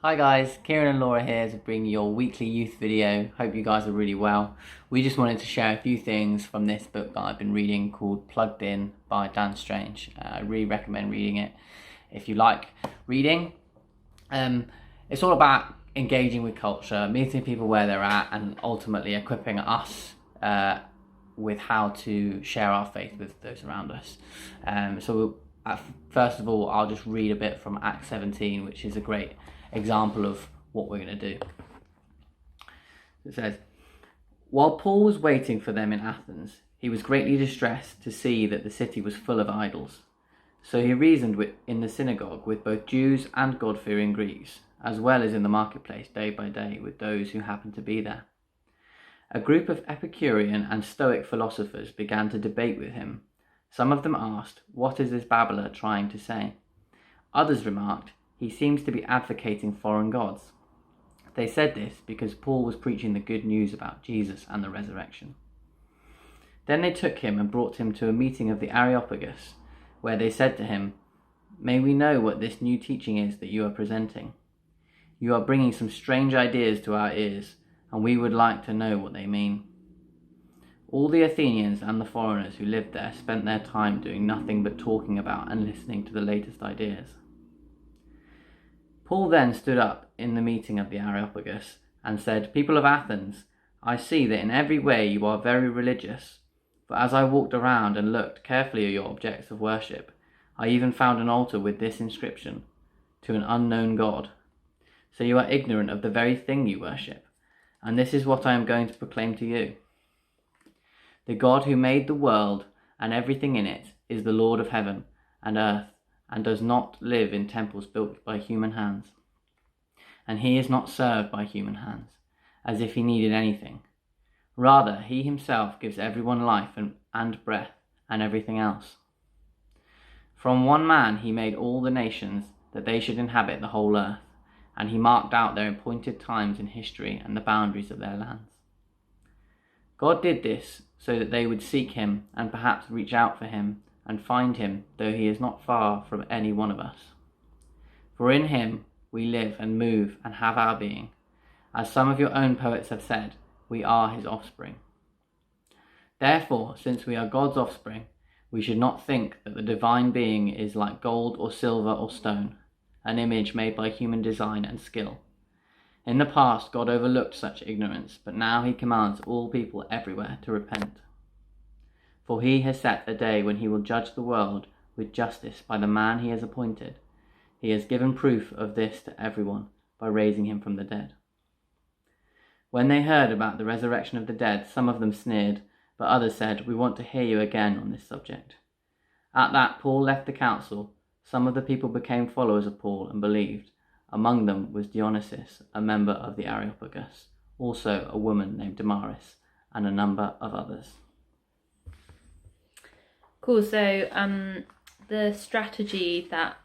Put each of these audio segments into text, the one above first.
Hi guys, Kieran and Laura here to bring your weekly youth video. Hope you guys are really well. We just wanted to share a few things from this book that I've been reading called Plugged In by Dan Strange. I really recommend reading it if you like reading. It's all about engaging with culture, meeting people where they're at, and ultimately equipping us with how to share our faith with those around us. First of all, I'll just read a bit from Acts 17, which is a great example of what we're going to do. It says, while Paul was waiting for them in Athens, he was greatly distressed to see that the city was full of idols. So he reasoned in the synagogue with both Jews and God-fearing Greeks, as well as in the marketplace day by day with those who happened to be there. A group of Epicurean and Stoic philosophers began to debate with him. Some of them asked, "What is this babbler trying to say?" Others remarked, "He seems to be advocating foreign gods." They said this because Paul was preaching the good news about Jesus and the resurrection. Then they took him and brought him to a meeting of the Areopagus, where they said to him, "May we know what this new teaching is that you are presenting? You are bringing some strange ideas to our ears, and we would like to know what they mean." All the Athenians and the foreigners who lived there spent their time doing nothing but talking about and listening to the latest ideas. Paul then stood up in the meeting of the Areopagus and said, "People of Athens, I see that in every way you are very religious. For as I walked around and looked carefully at your objects of worship, I even found an altar with this inscription, 'To an unknown God.' So you are ignorant of the very thing you worship, and this is what I am going to proclaim to you. The God who made the world and everything in it is the Lord of heaven and earth, and does not live in temples built by human hands. And he is not served by human hands, as if he needed anything. Rather, he himself gives everyone life and breath and everything else. From one man he made all the nations, that they should inhabit the whole earth, and he marked out their appointed times in history and the boundaries of their lands. God did this so that they would seek him and perhaps reach out for him and find him, though he is not far from any one of us. For in him we live and move and have our being. As some of your own poets have said, we are his offspring. Therefore, since we are God's offspring, we should not think that the divine being is like gold or silver or stone, an image made by human design and skill. In the past, God overlooked such ignorance, but now he commands all people everywhere to repent. For he has set a day when he will judge the world with justice by the man he has appointed. He has given proof of this to everyone by raising him from the dead." When they heard about the resurrection of the dead, some of them sneered, but others said, "We want to hear you again on this subject." At that, Paul left the council. Some of the people became followers of Paul and believed. Among them was Dionysius, a member of the Areopagus, also a woman named Damaris, and a number of others. Cool. So the strategy that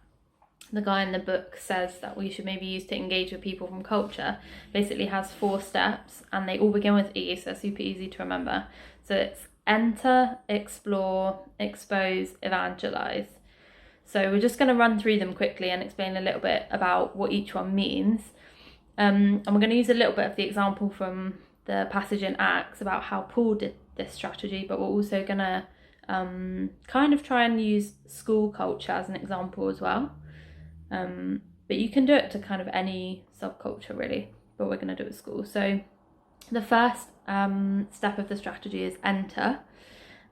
the guy in the book says that we should maybe use to engage with people from culture basically has 4 steps, and they all begin with E, so they're super easy to remember. So it's enter, explore, expose, evangelize. So we're just going to run through them quickly and explain a little bit about what each one means. And we're going to use a little bit of the example from the passage in Acts about how Paul did this strategy, but we're also going to kind of try and use school culture as an example as well. But you can do it to kind of any subculture really, but we're going to do it at school. So the first step of the strategy is enter,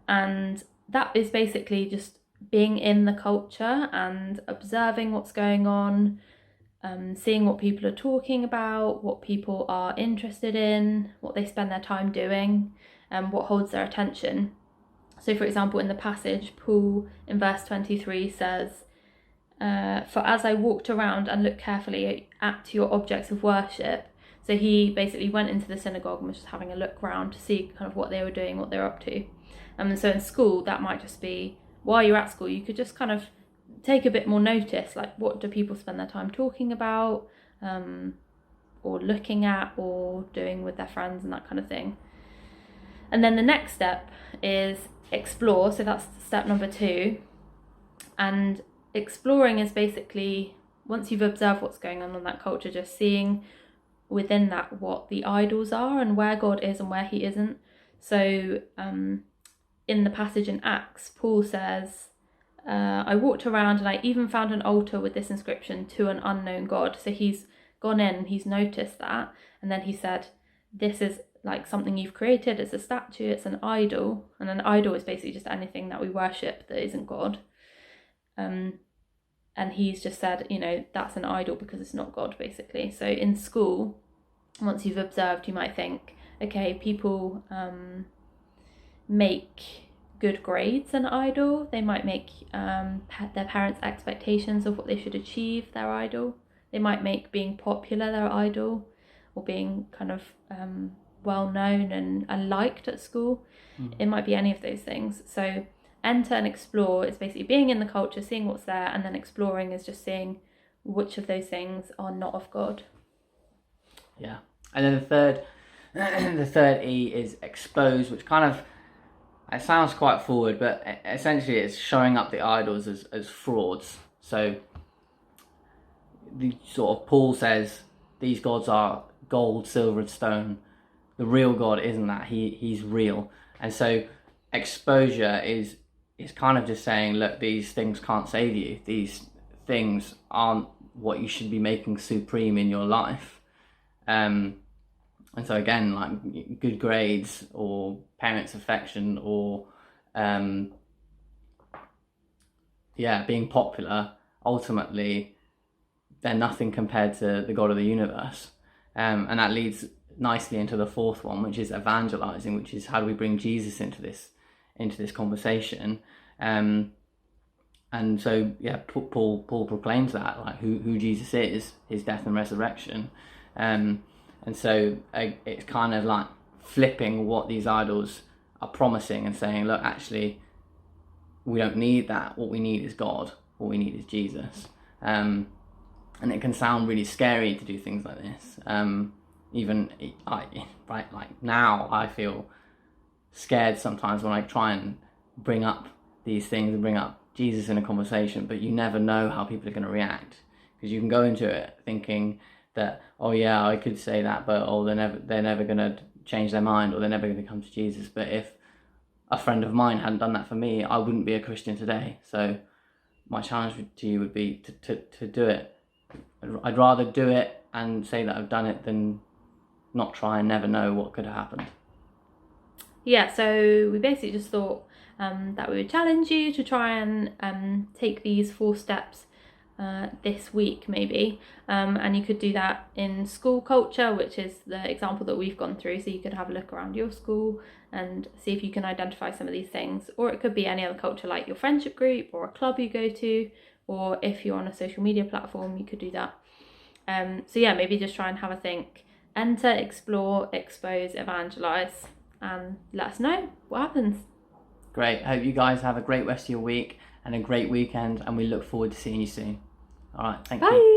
and that is basically just being in the culture and observing what's going on, seeing what people are talking about, what people are interested in, what they spend their time doing, and what holds their attention. So for example, in the passage, Paul in verse 23 says, "For as I walked around and looked carefully at your objects of worship." So he basically went into the synagogue and was just having a look around to see kind of what they were doing, what they were up to. So in school, that might just be, while you're at school, you could just kind of take a bit more notice, like what do people spend their time talking about, or looking at, or doing with their friends and that kind of thing. And then the next step is explore, so that's step number 2. And exploring is basically once you've observed what's going on in that culture, just seeing within that what the idols are and where God is and where he isn't. So in the passage in Acts, Paul says, I walked around and I even found an altar with this inscription, to an unknown God. So he's gone in and he's noticed that, and then he said, this is like something you've created, it's a statue, it's an idol, and an idol is basically just anything that we worship that isn't God. And he's just said, that's an idol because it's not God, basically. So in school, once you've observed, you might think, okay, people make good grades an idol. They might make their parents' expectations of what they should achieve their idol. They might make being popular their idol, or being kind of well known and liked at school. It might be any of those things. So enter and explore is basically being in the culture, seeing what's there, and then exploring is just seeing which of those things are not of God. Yeah. And then the third E is expose, which kind of, it sounds quite forward, but essentially it's showing up the idols as frauds. So the sort of Paul says these gods are gold, silver, and stone. The real God isn't that. He's real. And so exposure is kind of just saying, look, these things can't save you. These things aren't what you should be making supreme in your life. And so again, like good grades or parents' affection or being popular, ultimately they're nothing compared to the God of the universe. And that leads nicely into the fourth one, which is evangelizing, which is how do we bring Jesus into this conversation. And so Paul proclaims that, like who Jesus is, his death and resurrection. And so it's kind of like flipping what these idols are promising and saying, look, actually, we don't need that. What we need is God. What we need is Jesus. And it can sound really scary to do things like this. Like now, I feel scared sometimes when I try and bring up these things and bring up Jesus in a conversation, but you never know how people are going to react, because you can go into it thinking that, oh yeah, I could say that, but they're never going to change their mind, or they're never going to come to Jesus. But if a friend of mine hadn't done that for me, I wouldn't be a Christian today. So my challenge to you would be to do it. I'd rather do it and say that I've done it than not try and never know what could have happened. Yeah, so we basically just thought that we would challenge you to try and take these 4 steps this week maybe, and you could do that in school culture, which is the example that we've gone through. So you could have a look around your school and see if you can identify some of these things, or it could be any other culture, like your friendship group or a club you go to, or if you're on a social media platform, you could do that. So yeah, maybe just try and have a think. Enter, explore, expose, evangelize, and let us know what happens. Great. Hope you guys have a great rest of your week and a great weekend, and we look forward to seeing you soon. All right. Thank you. Bye.